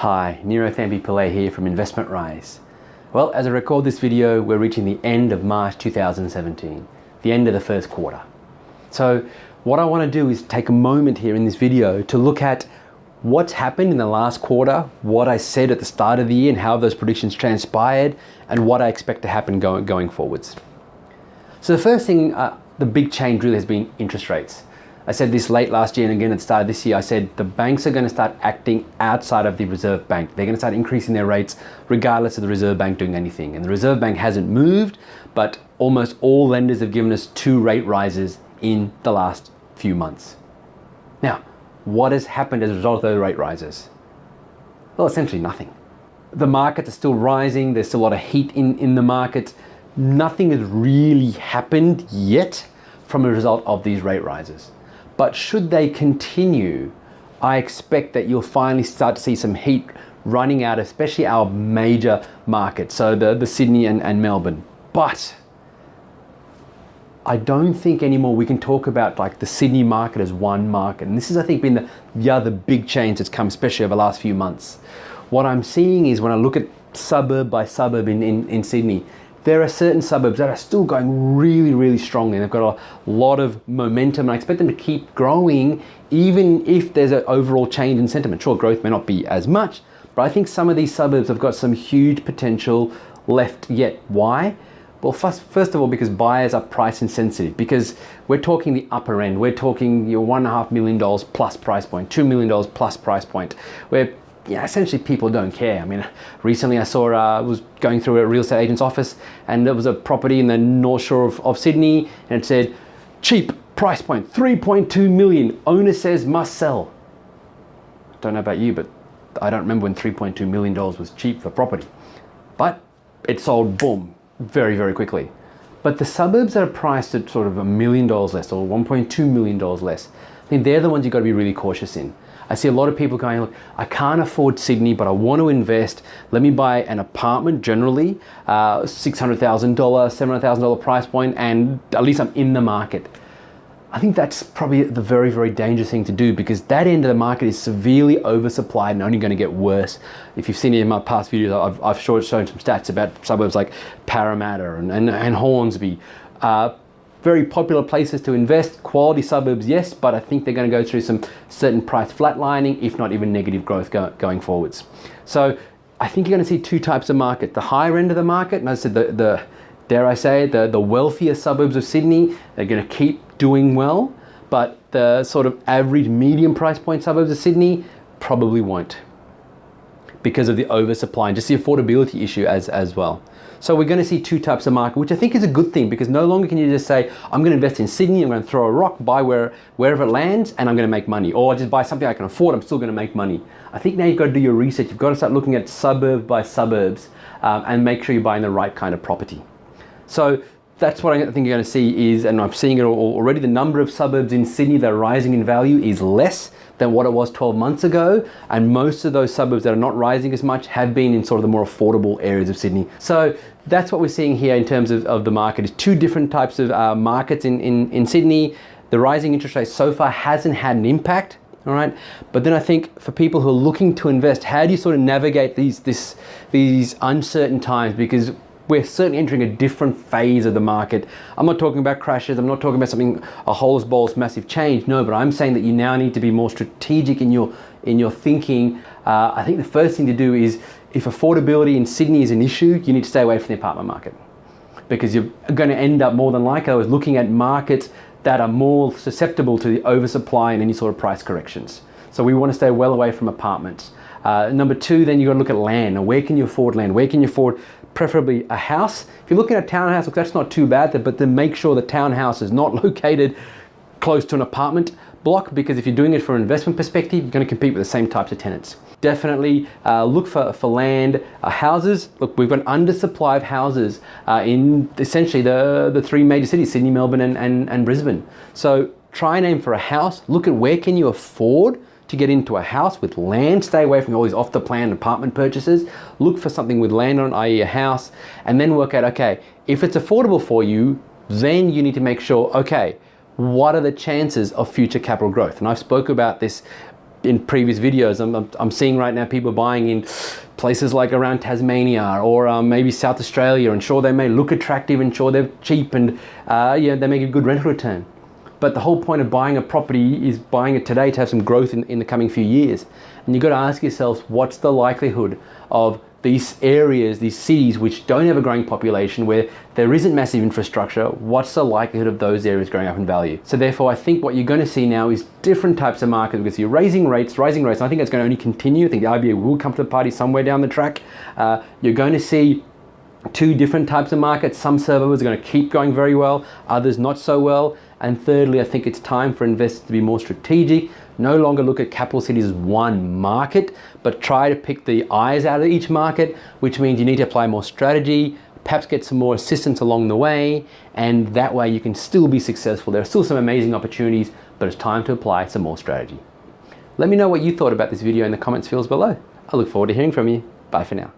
Hi, Niro Pillay here from Investment Rise. Well, as I record this video, we're reaching the end of March 2017, the end of the first quarter. So what I want to do is take a moment here in this video to look at what's happened in the last quarter, what I said at the start of the year and how those predictions transpired, and what I expect to happen going forwards. So the first thing, the big change really has been interest rates. I said this late last year and again at the start of this year. I said the banks are going to start acting outside of the Reserve Bank. They're going to start increasing their rates regardless of the Reserve Bank doing anything. And the Reserve Bank hasn't moved, but almost all lenders have given us 2 rate rises in the last few months. Now, what has happened as a result of those rate rises? Well, essentially nothing. The markets are still rising. There's still a lot of heat in the markets. Nothing has really happened yet from a result of these rate rises. But should they continue, I expect that you'll finally start to see some heat running out, especially our major markets, so the Sydney and Melbourne. But I don't think anymore we can talk about like the Sydney market as one market. And this has, I think, been the other big change that's come, especially over the last few months. What I'm seeing is when I look at suburb by suburb in Sydney, there are certain suburbs that are still going really, really strongly. They've got a lot of momentum, and I expect them to keep growing even if there's an overall change in sentiment. Sure, growth may not be as much, but I think some of these suburbs have got some huge potential left yet. Why? Well, first of all, because buyers are price insensitive, because we're talking the upper end. We're talking your $1.5 million plus price point, $2 million plus price point, where essentially people don't care. I mean, recently I saw, was going through a real estate agent's office, and there was a property in the North Shore of Sydney, and it said, cheap, price point, 3.2 million, owner says must sell. Don't know about you, but I don't remember when $3.2 million was cheap for property. But it sold, boom, very, very quickly. But the suburbs that are priced at sort of $1 million less or $1.2 million less, I think they're the ones you've got to be really cautious in. I see a lot of people going, look, I can't afford Sydney, but I want to invest. Let me buy an apartment, generally, $600,000, $700,000 price point, and at least I'm in the market. I think that's probably the very, very dangerous thing to do, because that end of the market is severely oversupplied and only going to get worse. If you've seen it in my past videos, I've shown some stats about suburbs like Parramatta and Hornsby. Very popular places to invest, quality suburbs, yes, but I think they're going to go through some certain price flatlining, if not even negative growth going forwards. So I think you're going to see 2 types of market. The higher end of the market, and I said dare I say, the wealthier suburbs of Sydney, they're going to keep doing well, but the sort of average medium price point suburbs of Sydney probably won't, because of the oversupply and just the affordability issue as well. So we're going to see 2 types of market, which I think is a good thing, because no longer can you just say, I'm going to invest in Sydney, I'm going to throw a rock, buy wherever it lands, and I'm going to make money. Or just buy something I can afford, I'm still going to make money. I think now you've got to do your research. You've got to start looking at suburb by suburbs and make sure you're buying the right kind of property. So that's what I think you're going to see is, and I'm seeing it already, the number of suburbs in Sydney that are rising in value is less than what it was 12 months ago, and most of those suburbs that are not rising as much have been in sort of the more affordable areas of Sydney. So that's what we're seeing here in terms of the market. It's 2 different types of markets in Sydney. The rising interest rate so far hasn't had an impact, all right? But then I think for people who are looking to invest, how do you sort of navigate these uncertain times? Because we're certainly entering a different phase of the market. I'm not talking about crashes. I'm not talking about something, a whole balls massive change. No, but I'm saying that you now need to be more strategic in your thinking. I think the first thing to do is, if affordability in Sydney is an issue, you need to stay away from the apartment market, because you're going to end up more than likely looking at markets that are more susceptible to the oversupply and any sort of price corrections. So we want to stay well away from apartments. Number 2, then you've got to look at land. Now, where can you afford land? Where can you afford preferably a house? If you're looking at a townhouse, look, that's not too bad, but then make sure the townhouse is not located close to an apartment block, because if you're doing it for an investment perspective, you're going to compete with the same types of tenants. Definitely look for land. Houses, look, we've got an undersupply of houses in essentially the 3 major cities, Sydney, Melbourne and Brisbane. So try and aim for a house. Look at where can you afford to get into a house with land. Stay away from all these off-the-plan apartment purchases. Look for something with land on, i.e. a house, and then work out, okay, if it's affordable for you, then you need to make sure, okay, what are the chances of future capital growth? And I've spoke about this in previous videos, I'm seeing right now people buying in places like around Tasmania or maybe South Australia, and sure, they may look attractive and sure they're cheap and yeah, they make a good rental return. But the whole point of buying a property is buying it today to have some growth in the coming few years. And you've got to ask yourselves, what's the likelihood of these areas, these cities which don't have a growing population, where there isn't massive infrastructure, what's the likelihood of those areas growing up in value? So therefore, I think what you're going to see now is different types of markets, because you're raising rates, and I think it's going to only continue. I think the RBA will come to the party somewhere down the track. You're going to see two different types of markets. Some suburbs are going to keep going very well, others not so well. And thirdly, I think it's time for investors to be more strategic. No longer look at capital cities as one market, but try to pick the eyes out of each market, which means you need to apply more strategy, perhaps get some more assistance along the way, and that way you can still be successful. There are still some amazing opportunities, but it's time to apply some more strategy. Let me know what you thought about this video in the comments fields below. I look forward to hearing from you. Bye for now.